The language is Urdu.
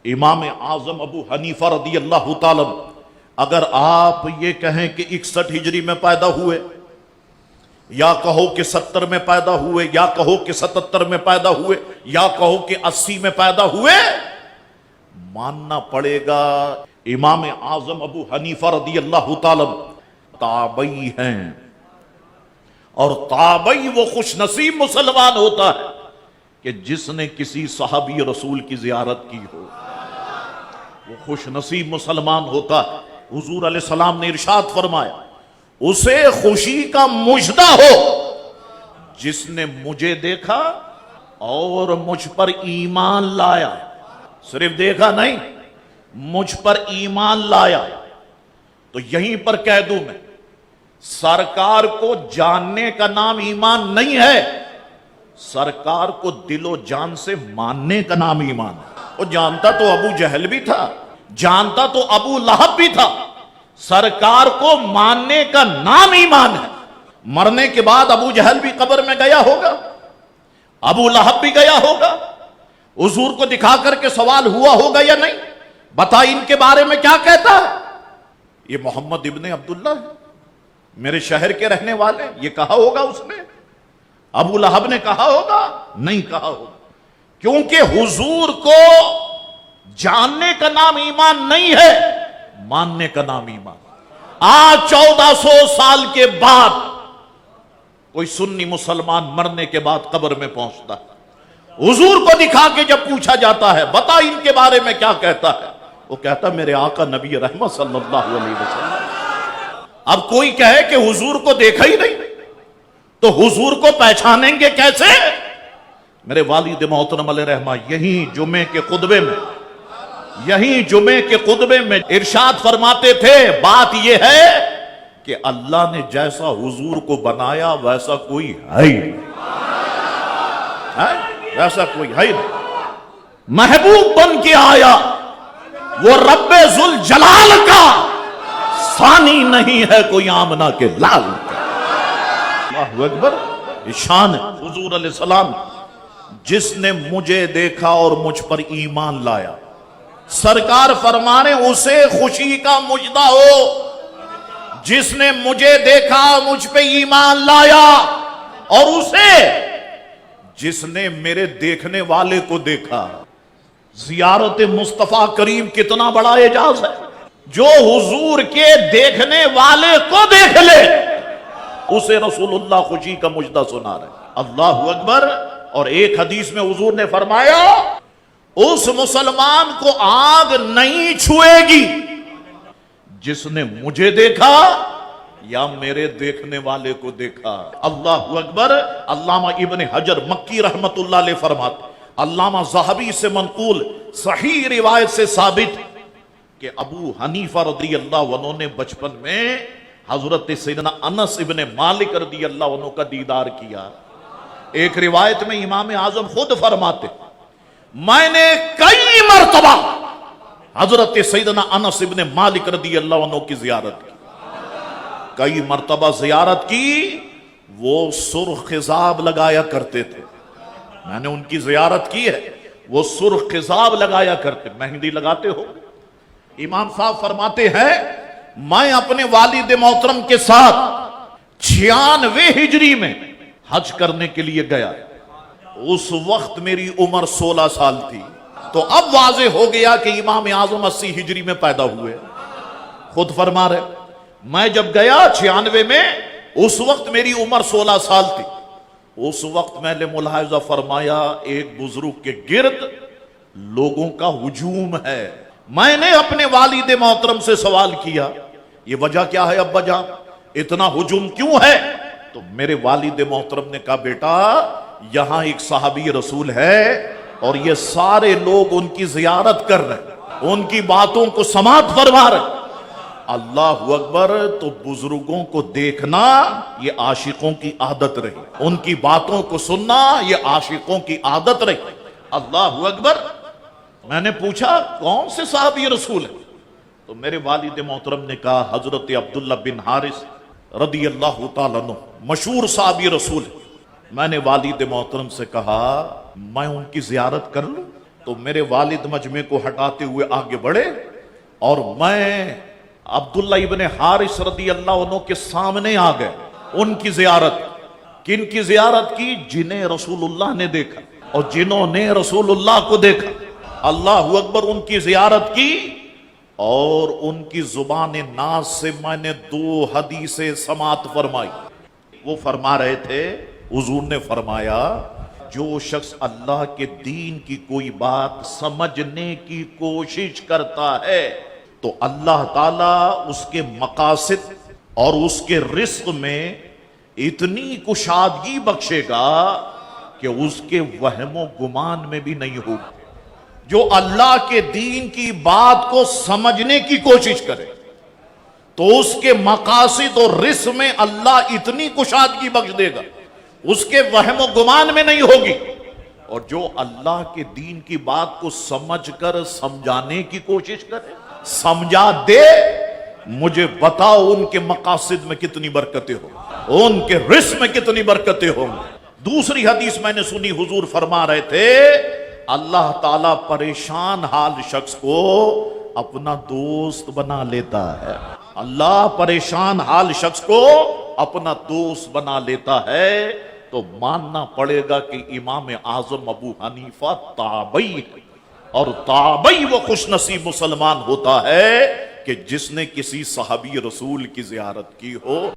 امام اعظم ابو حنیفہ رضی اللہ تعالی اگر آپ یہ کہیں کہ 61 ہجری میں پیدا ہوئے، یا کہو کہ 70 میں پیدا ہوئے، یا کہو کہ 77 میں پیدا ہوئے، یا کہو کہ 80 میں پیدا ہوئے، ماننا پڑے گا امام اعظم ابو حنیفہ رضی اللہ تعالی تابعی ہیں، اور تابعی وہ خوش نصیب مسلمان ہوتا ہے کہ جس نے کسی صحابی رسول کی زیارت کی ہو، وہ خوش نصیب مسلمان ہوتا ہے۔ حضور علیہ السلام نے ارشاد فرمایا اسے خوشی کا مژدہ ہو جس نے مجھے دیکھا اور مجھ پر ایمان لایا۔ صرف دیکھا نہیں، مجھ پر ایمان لایا۔ تو یہیں پر کہہ دوں میں، سرکار کو جاننے کا نام ایمان نہیں ہے، سرکار کو دل و جان سے ماننے کا نام ایمان ہے۔ وہ جانتا تو ابو جہل بھی تھا، جانتا تو ابو لہب بھی تھا، سرکار کو ماننے کا نام ایمان ہے۔ مرنے کے بعد ابو جہل بھی قبر میں گیا ہوگا، ابو لہب بھی گیا ہوگا، حضور کو دکھا کر کے سوال ہوا ہوگا یا نہیں، بتا ان کے بارے میں کیا کہتا ہے؟ یہ محمد ابن عبداللہ ہے، میرے شہر کے رہنے والے، یہ کہا ہوگا اس نے؟ ابو لہب نے کہا ہوگا؟ نہیں کہا ہوگا، کیونکہ حضور کو جاننے کا نام ایمان نہیں ہے، ماننے کا نام ایمان۔ آج 1400 سال کے بعد کوئی سنی مسلمان مرنے کے بعد قبر میں پہنچتا ہے، حضور کو دکھا کے جب پوچھا جاتا ہے بتا ان کے بارے میں کیا کہتا ہے، وہ کہتا میرے آقا نبی رحمت صلی اللہ علیہ وسلم۔ اب کوئی کہے کہ حضور کو دیکھا ہی نہیں تو حضور کو پہچانیں گے کیسے؟ میرے والد محترم علیہ رحمہ یہیں جمعے کے خطبے میں ارشاد فرماتے تھے بات یہ ہے کہ اللہ نے جیسا حضور کو بنایا ویسا کوئی ہے ہی نہیں، ویسا کوئی ہے ہی نہیں۔ محبوب بن کے آیا وہ رب ذوالجلال کا، ثانی نہیں ہے کوئی آمنہ کے لال کا۔ اللہ اکبر، شان ہے حضور علیہ السلام، جس نے مجھے دیکھا اور مجھ پر ایمان لایا۔ سرکار فرمانے اسے خوشی کا مژدہ ہو جس نے مجھے دیکھا مجھ پہ ایمان لایا، اور اسے جس نے میرے دیکھنے والے کو دیکھا۔ زیارت مصطفیٰ کریم کتنا بڑا اعجاز ہے، جو حضور کے دیکھنے والے کو دیکھ لے اسے رسول اللہ خوشی کا مژدہ سنا رہے۔ اللہ اکبر۔ اور ایک حدیث میں حضور نے فرمایا اس مسلمان کو آگ نہیں چھوئے گی جس نے مجھے دیکھا یا میرے دیکھنے والے کو دیکھا۔ اللہ اکبر۔ علامہ ابن حجر مکی رحمت اللہ علیہ فرماتے، علامہ ذہبی سے منقول صحیح روایت سے ثابت کہ ابو حنیفہ رضی اللہ عنہ نے بچپن میں حضرت سیدنا انس ابن مالک رضی اللہ عنہ کا دیدار کیا۔ ایک روایت میں امام اعظم خود فرماتے میں نے کئی مرتبہ حضرت سیدنا انس ابن مالک رضی اللہ عنہ کی زیارت کی، کئی مرتبہ زیارت کی۔ وہ سرخ خضاب لگایا کرتے تھے، میں نے ان کی زیارت کی ہے، وہ سرخ خضاب لگایا کرتے۔ مہندی لگاتے ہو؟ امام صاحب فرماتے ہیں میں اپنے والد محترم کے ساتھ 96 ہجری میں حج کرنے کے لیے گیا، اس وقت میری عمر 16 سال تھی۔ تو اب واضح ہو گیا کہ امام اعظم 80 ہجری میں پیدا ہوئے، خود فرما رہے میں جب گیا 96 میں، اس وقت میری عمر 16 سال تھی۔ اس وقت میں نے ملاحظہ فرمایا ایک بزرگ کے گرد لوگوں کا ہجوم ہے۔ میں نے اپنے والد محترم سے سوال کیا یہ وجہ کیا ہے ابا جان، اتنا ہجوم کیوں ہے؟ تو میرے والد محترم نے کہا بیٹا یہاں ایک صحابی رسول ہے اور یہ سارے لوگ ان کی زیارت کر رہے ہیں، ان کی باتوں کو سماعت فرما رہے ہیں۔ اللہ اکبر۔ تو بزرگوں کو دیکھنا یہ عاشقوں کی عادت رہی، ان کی باتوں کو سننا یہ عاشقوں کی عادت رہی۔ اللہ اکبر۔ میں نے پوچھا کون سے صحابی رسول ہیں؟ تو میرے والد محترم نے کہا حضرت عبداللہ بن حارث رضی اللہ تعالیٰ عنہ، مشہور صحابی رسول ہے۔ میں نے والد محترم سے کہا میں ان کی زیارت کر لوں؟ تو میرے والد مجمع کو ہٹاتے ہوئے آگے بڑھے اور میں عبداللہ ابن حارث رضی اللہ عنہ کے سامنے آ گئے. ان کی زیارت. کن کی زیارت کی؟ جنہیں رسول اللہ نے دیکھا اور جنہوں نے رسول اللہ کو دیکھا. اللہ اکبر. ان کی زیارت کی اور ان کی زبان ناز سے میں نے 2 حدیثیں سماعت فرمائی. وہ فرما رہے تھے، حضور نے فرمایا جو شخص اللہ کے دین کی کوئی بات سمجھنے کی کوشش کرتا ہے تو اللہ تعالیٰ اس کے مقاصد اور اس کے رزق میں اتنی کشادگی بخشے گا کہ اس کے وہم و گمان میں بھی نہیں ہوگا. جو اللہ کے دین کی بات کو سمجھنے کی کوشش کرے تو اس کے مقاصد اور رزق میں اللہ اتنی کشادگی بخش دے گا اس کے وہم و گمان میں نہیں ہوگی. اور جو اللہ کے دین کی بات کو سمجھ کر سمجھانے کی کوشش کرے، سمجھا دے، مجھے بتاؤ ان کے مقاصد میں کتنی برکتیں ہوں، ان کے رزق میں کتنی برکتیں ہوں. دوسری حدیث میں نے سنی، حضور فرما رہے تھے اللہ تعالیٰ پریشان حال شخص کو اپنا دوست بنا لیتا ہے. اللہ پریشان حال شخص کو اپنا دوست بنا لیتا ہے. تو ماننا پڑے گا کہ امام اعظم ابو حنیفہ تابعی ہے، اور تابعی وہ خوش نصیب مسلمان ہوتا ہے کہ جس نے کسی صحابی رسول کی زیارت کی ہو.